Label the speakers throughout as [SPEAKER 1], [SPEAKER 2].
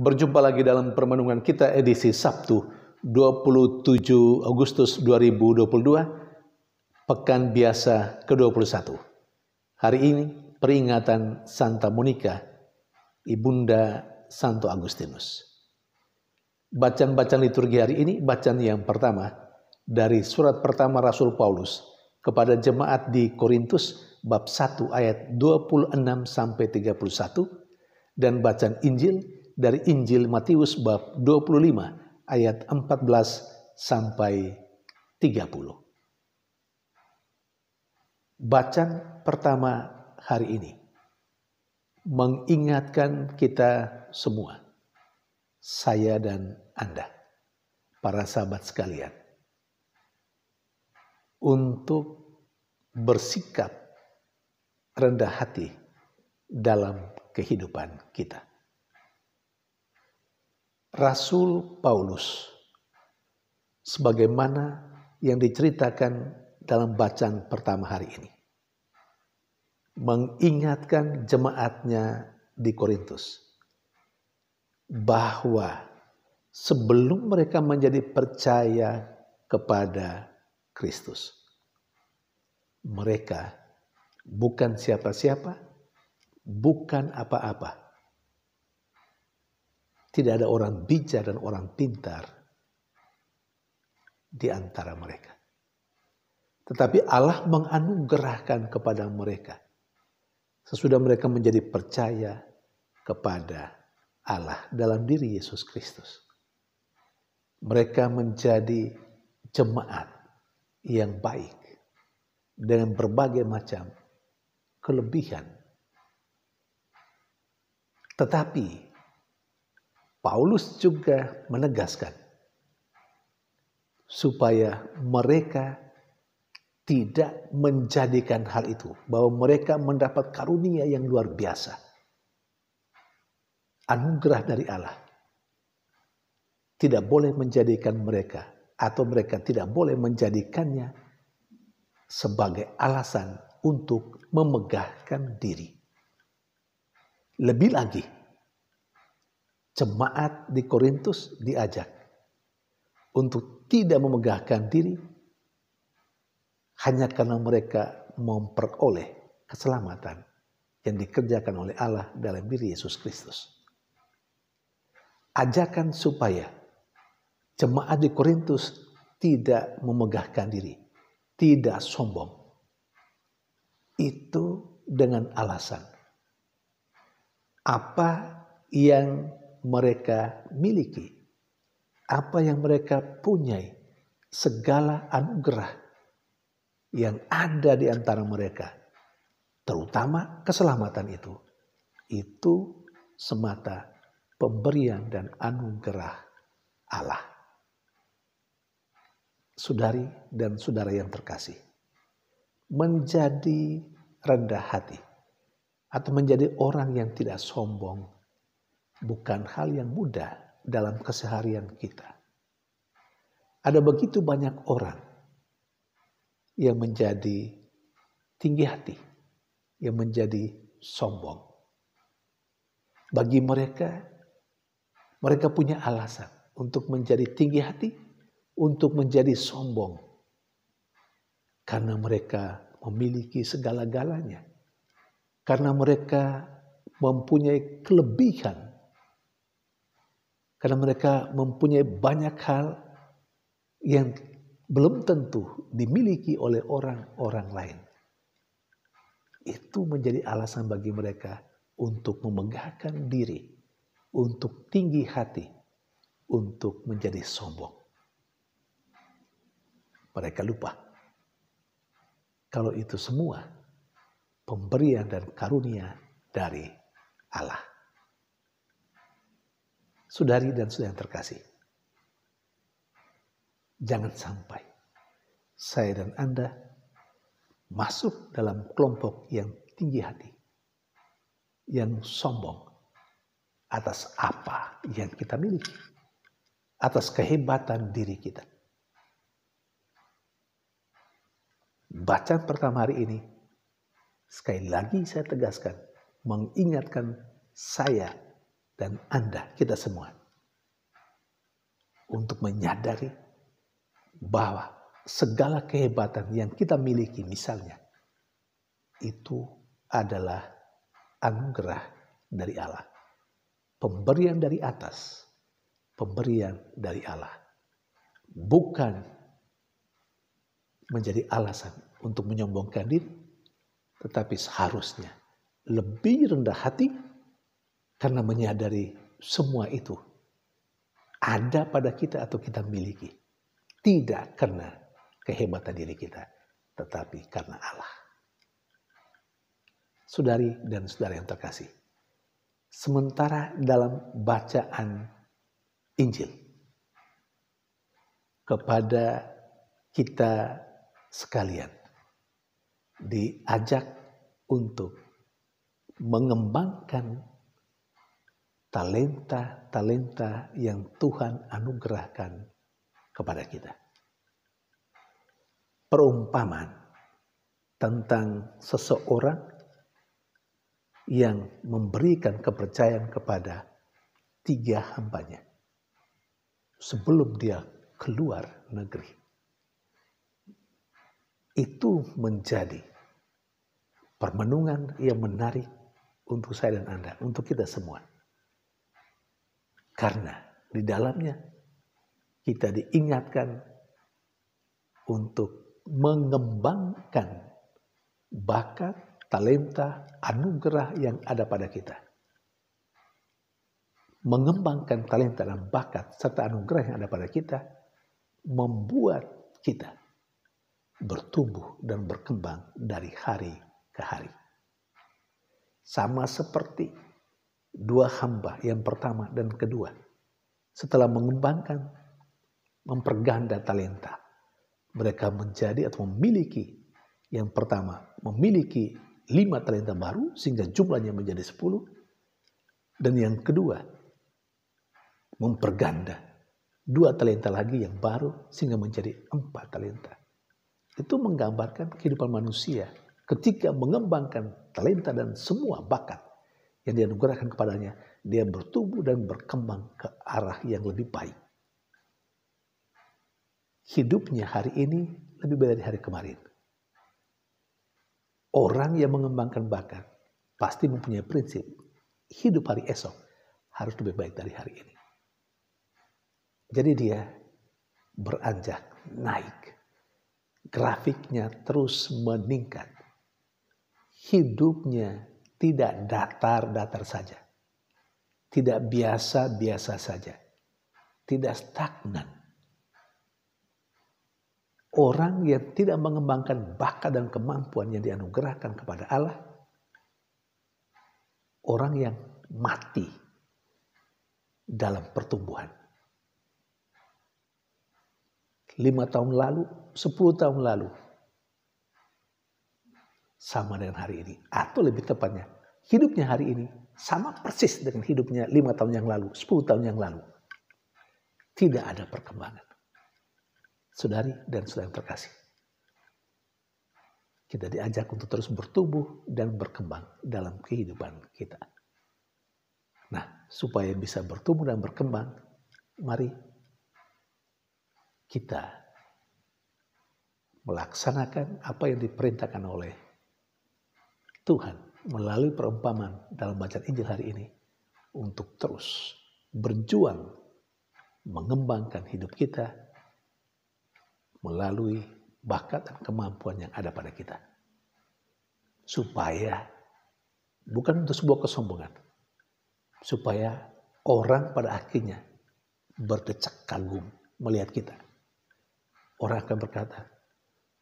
[SPEAKER 1] Berjumpa lagi dalam permenungan kita edisi Sabtu 27 Agustus 2022, Pekan Biasa ke-21. Hari ini peringatan Santa Monica, Ibunda Santo Agustinus. Bacaan-bacaan liturgi hari ini, bacaan yang pertama dari surat pertama Rasul Paulus kepada jemaat di Korintus bab 1 ayat 26 sampai 31 dan bacaan Injil dari Injil Matius bab 25 ayat 14 sampai 30. Bacaan pertama hari ini mengingatkan kita semua, saya dan Anda, para sahabat sekalian, untuk bersikap rendah hati dalam kehidupan kita. Rasul Paulus, sebagaimana yang diceritakan dalam bacaan pertama hari ini, mengingatkan jemaatnya di Korintus bahwa sebelum mereka menjadi percaya kepada Kristus, mereka bukan siapa-siapa, bukan apa-apa. Tidak ada orang bijak dan orang pintar di antara mereka. Tetapi Allah menganugerahkan kepada mereka sesudah mereka menjadi percaya kepada Allah dalam diri Yesus Kristus. Mereka menjadi jemaat yang baik dengan berbagai macam kelebihan. Tetapi Paulus juga menegaskan supaya mereka tidak menjadikan hal itu, bahwa mereka mendapat karunia yang luar biasa, anugerah dari Allah, tidak boleh menjadikan mereka, atau mereka tidak boleh menjadikannya sebagai alasan untuk memegahkan diri. Lebih lagi, jemaat di Korintus diajak untuk tidak memegahkan diri hanya karena mereka memperoleh keselamatan yang dikerjakan oleh Allah dalam diri Yesus Kristus. Ajakan supaya jemaat di Korintus tidak memegahkan diri, tidak sombong. Itu dengan alasan apa yang mereka miliki, apa yang mereka punyai, segala anugerah yang ada di antara mereka, terutama keselamatan itu semata pemberian dan anugerah Allah. Saudari dan saudara yang terkasih, menjadi rendah hati atau menjadi orang yang tidak sombong bukan hal yang mudah dalam keseharian kita. Ada begitu banyak orang yang menjadi tinggi hati, yang menjadi sombong. Bagi mereka, mereka punya alasan untuk menjadi tinggi hati, untuk menjadi sombong. Karena mereka memiliki segala-galanya. Karena mereka mempunyai kelebihan. Karena mereka mempunyai banyak hal yang belum tentu dimiliki oleh orang-orang lain. Itu menjadi alasan bagi mereka untuk memegahkan diri, untuk tinggi hati, untuk menjadi sombong. Mereka lupa kalau itu semua pemberian dan karunia dari Allah. Saudari dan saudara yang terkasih, jangan sampai saya dan Anda masuk dalam kelompok yang tinggi hati, yang sombong atas apa yang kita miliki, atas kehebatan diri kita. Bacaan pertama hari ini, sekali lagi saya tegaskan, mengingatkan saya dan Anda, kita semua, untuk menyadari bahwa segala kehebatan yang kita miliki misalnya, itu adalah anugerah dari Allah. Pemberian dari atas, pemberian dari Allah. Bukan menjadi alasan untuk menyombongkan diri, tetapi seharusnya lebih rendah hati karena menyadari semua itu ada pada kita atau kita miliki. Tidak karena kehebatan diri kita, tetapi karena Allah. Saudari dan saudara yang terkasih, sementara dalam bacaan Injil kepada kita sekalian diajak untuk mengembangkan talenta-talenta yang Tuhan anugerahkan kepada kita. Perumpamaan tentang seseorang yang memberikan kepercayaan kepada 3 hambanya sebelum dia keluar negeri. Itu menjadi permenungan yang menarik untuk saya dan Anda, untuk kita semua. Karena di dalamnya kita diingatkan untuk mengembangkan bakat, talenta, anugerah yang ada pada kita. Mengembangkan talenta dan bakat serta anugerah yang ada pada kita membuat kita bertumbuh dan berkembang dari hari ke hari. Sama seperti 2 hamba yang pertama dan kedua, setelah mengembangkan, memperganda talenta, mereka menjadi atau memiliki, yang pertama memiliki 5 talenta baru sehingga jumlahnya menjadi 10, dan yang kedua memperganda 2 talenta lagi yang baru sehingga menjadi 4 talenta. Itu menggambarkan kehidupan manusia ketika mengembangkan talenta dan semua bakat yang dianugerahkan kepadanya, dia bertumbuh dan berkembang ke arah yang lebih baik. Hidupnya hari ini lebih baik dari hari kemarin. Orang yang mengembangkan bakat pasti mempunyai prinsip hidup hari esok harus lebih baik dari hari ini. Jadi dia beranjak naik. Grafiknya terus meningkat. Hidupnya tidak datar-datar saja. Tidak biasa-biasa saja. Tidak stagnan. Orang yang tidak mengembangkan bakat dan kemampuan yang dianugerahkan kepada Allah, orang yang mati dalam pertumbuhan. 5 tahun lalu, 10 tahun lalu, sama dengan hari ini. Atau lebih tepatnya, hidupnya hari ini sama persis dengan hidupnya 5 tahun yang lalu, 10 tahun yang lalu. Tidak ada perkembangan. Saudari dan saudara yang terkasih, kita diajak untuk terus bertumbuh dan berkembang dalam kehidupan kita. Nah, supaya bisa bertumbuh dan berkembang, mari kita melaksanakan apa yang diperintahkan oleh Tuhan melalui perumpamaan dalam bacaan Injil hari ini untuk terus berjuang mengembangkan hidup kita melalui bakat dan kemampuan yang ada pada kita. Supaya bukan untuk sebuah kesombongan, supaya orang pada akhirnya berdecak kagum melihat kita. Orang akan berkata,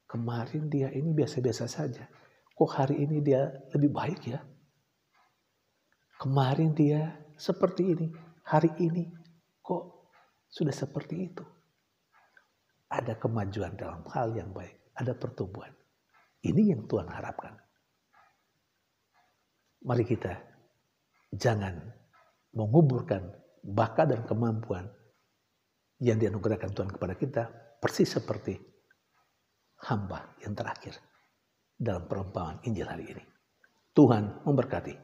[SPEAKER 1] kemarin dia ini biasa-biasa saja. Kok hari ini dia lebih baik ya? Kemarin dia seperti ini. Hari ini kok sudah seperti itu. Ada kemajuan dalam hal yang baik. Ada pertumbuhan. Ini yang Tuhan harapkan. Mari kita jangan menguburkan bakat dan kemampuan yang dianugerahkan Tuhan kepada kita persis seperti hamba yang terakhir dalam perumpamaan Injil hari ini. Tuhan memberkati.